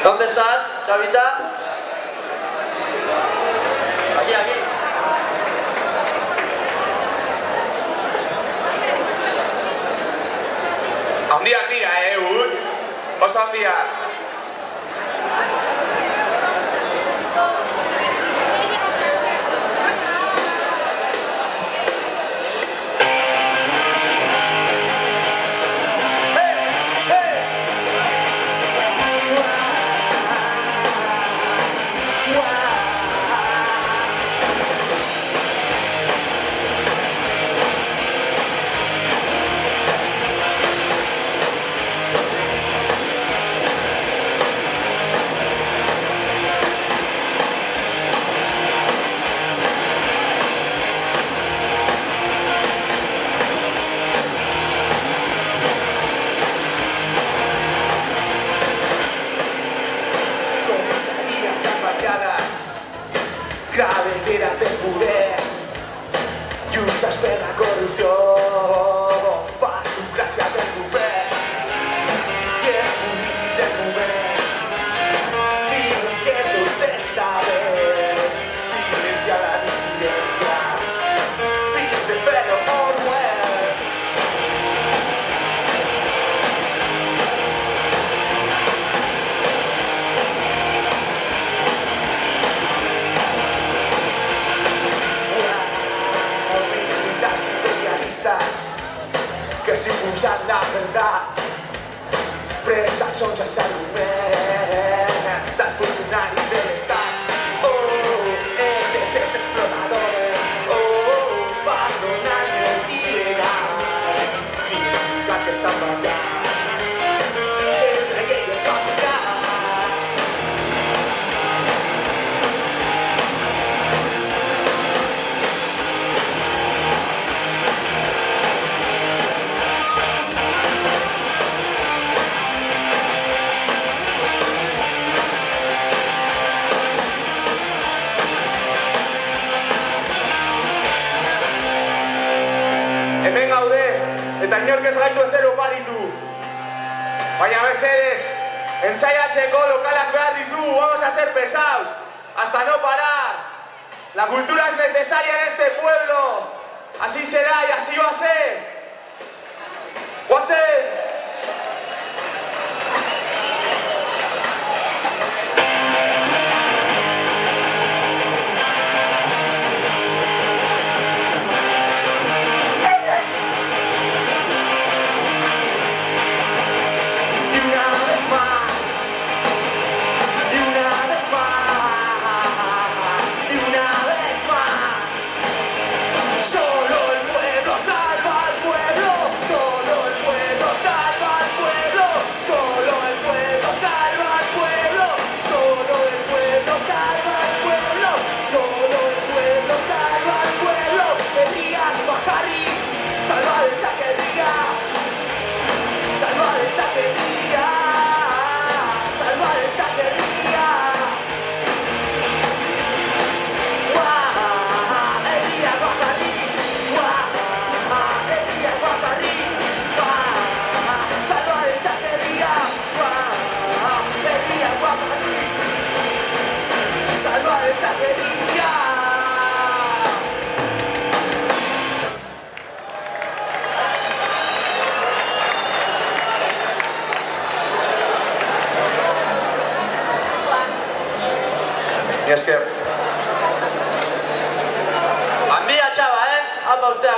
¿Dónde estás, chavita? Aquí, aquí. Handiak dira, Utz? Oso handiak. Gravederas del poder lluites per la corrupció partocràcia del govern i és polític del moment diuen que tot està bé silencia la dissidència fills de Pedro Orwell. Que s'impulsen la verdad presas són sense arguments dels funcionaris de l'estat. ETTs explotadores, patronal il·legal la que estan ballant és la llei del capital. Hemen gaude, eta inork ez gaitu ezer oparitu. Baina mesedez, entzaiatzeko lokalak behar ditu, vamos a ser pesados, hasta no parar. La cultura es necesaria en este pueblo, así será y así va a ser. Va a ser. Y es que... Handia, chava, ¿eh? Anda usted,